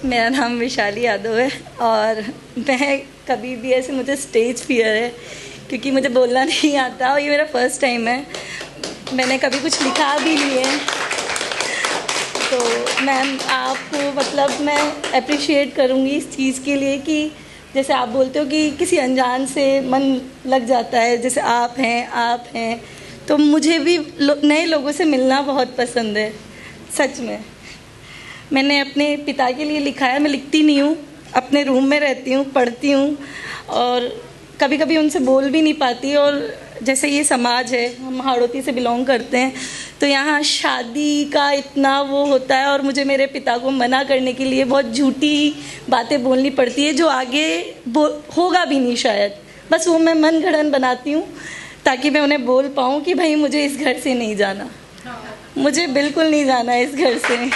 मेरा नाम विशाली यादव है और मैं कभी भी ऐसे मुझे स्टेज फियर है क्योंकि मुझे बोलना नहीं आता और ये मेरा फर्स्ट टाइम है। मैंने कभी कुछ लिखा भी नहीं है। तो मैम आपको मतलब मैं अप्रिशिएट करूँगी इस चीज़ के लिए कि जैसे आप बोलते हो कि किसी अनजान से मन लग जाता है, जैसे आप हैं तो मुझे भी नए लोगों से मिलना बहुत पसंद है। सच में मैंने अपने पिता के लिए लिखा है। मैं लिखती नहीं हूँ, अपने रूम में रहती हूँ, पढ़ती हूँ और कभी कभी उनसे बोल भी नहीं पाती। और जैसे ये समाज है, हम हाड़ौती से बिलोंग करते हैं, तो यहाँ शादी का इतना वो होता है और मुझे मेरे पिता को मना करने के लिए बहुत झूठी बातें बोलनी पड़ती है जो आगे होगा भी नहीं शायद। बस वो मैं मन गढ़ंत बनाती हूँ ताकि मैं उन्हें बोल पाऊँ कि भाई मुझे इस घर से नहीं जाना, मुझे बिल्कुल नहीं जाना है इस घर से।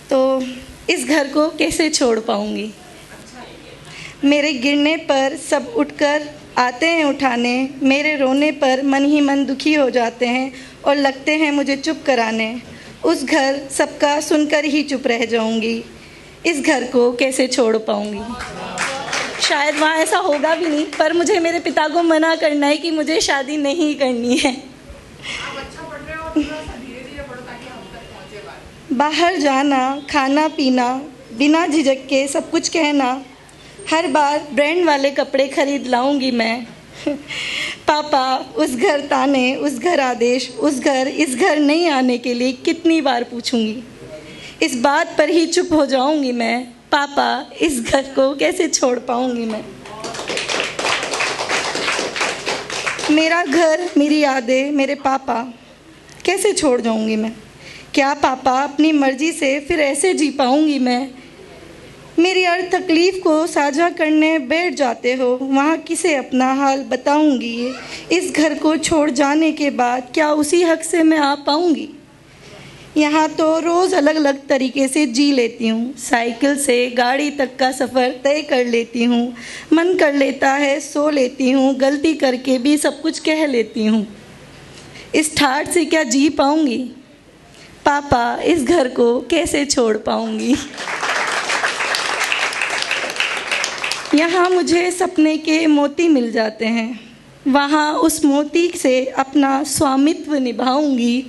तो इस घर को कैसे छोड़ पाऊँगी। मेरे गिरने पर सब उठकर आते हैं उठाने, मेरे रोने पर मन ही मन दुखी हो जाते हैं और लगते हैं मुझे चुप कराने। उस घर सबका सुनकर ही चुप रह जाऊंगी, इस घर को कैसे छोड़ पाऊंगी। शायद वहाँ ऐसा होगा भी नहीं, पर मुझे मेरे पिता को मना करना है कि मुझे शादी नहीं करनी है। बाहर जाना, खाना पीना, बिना झिझक के सब कुछ कहना, हर बार ब्रांड वाले कपड़े खरीद लाऊंगी मैं। पापा उस घर ताने, उस घर आदेश, उस घर इस घर नहीं आने के लिए कितनी बार पूछूंगी। इस बात पर ही चुप हो जाऊंगी मैं। पापा इस घर को कैसे छोड़ पाऊंगी मैं। मेरा घर, मेरी यादें, मेरे पापा कैसे छोड़ जाऊंगी मैं। क्या पापा अपनी मर्जी से फिर ऐसे जी पाऊंगी मैं। मेरी हर तकलीफ़ को साझा करने बैठ जाते हो, वहाँ किसे अपना हाल बताऊंगी। इस घर को छोड़ जाने के बाद क्या उसी हक से मैं आ पाऊंगी। यहाँ तो रोज़ अलग अलग तरीके से जी लेती हूँ, साइकिल से गाड़ी तक का सफ़र तय कर लेती हूँ। मन कर लेता है सो लेती हूँ, गलती करके भी सब कुछ कह लेती हूँ। इस ठाठ से क्या जी पाऊंगी। पापा इस घर को कैसे छोड़ पाऊंगी। यहाँ मुझे सपने के मोती मिल जाते हैं, वहाँ उस मोती से अपना स्वामित्व निभाऊंगी।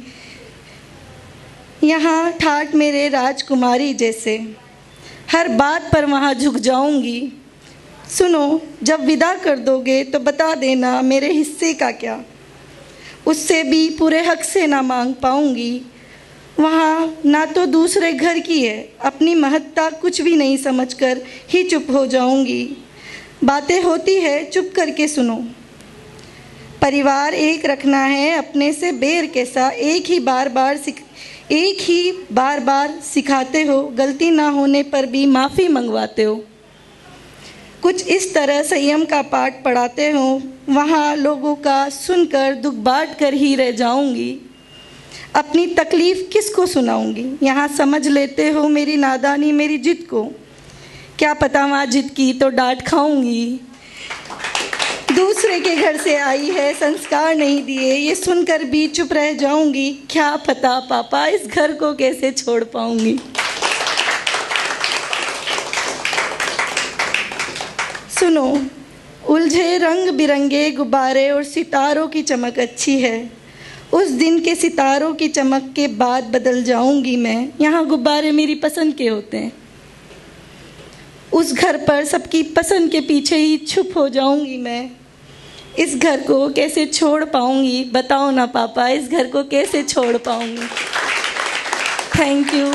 यहाँ ठाठ मेरे राजकुमारी जैसे, हर बात पर वहाँ झुक जाऊंगी। सुनो जब विदा कर दोगे तो बता देना मेरे हिस्से का क्या, उससे भी पूरे हक से ना मांग पाऊंगी। वहाँ ना तो दूसरे घर की है, अपनी महत्ता कुछ भी नहीं समझकर ही चुप हो जाऊंगी। बातें होती है चुप करके सुनो। परिवार एक रखना है अपने से बेर कैसा, एक ही बार बार सिखाते हो, गलती ना होने पर भी माफ़ी मंगवाते हो। कुछ इस तरह संयम का पाठ पढ़ाते हो, वहाँ लोगों का सुनकर दुख बांट कर ही रह जाऊंगी। अपनी तकलीफ़ किसको सुनाऊंगी। यहाँ समझ लेते हो मेरी नादानी, मेरी जिद को। क्या पता वहाँ जिद की तो डांट खाऊंगी। दूसरे के घर से आई है, संस्कार नहीं दिए, ये सुनकर भी चुप रह जाऊंगी। क्या पता पापा इस घर को कैसे छोड़ पाऊंगी। सुनो उलझे रंग बिरंगे गुब्बारे और सितारों की चमक अच्छी है, उस दिन के सितारों की चमक के बाद बदल जाऊंगी मैं। यहाँ गुब्बारे मेरी पसंद के होते हैं, उस घर पर सबकी पसंद के पीछे ही छुप हो जाऊंगी मैं। इस घर को कैसे छोड़ पाऊंगी, बताओ ना पापा इस घर को कैसे छोड़ पाऊंगी। Thank you.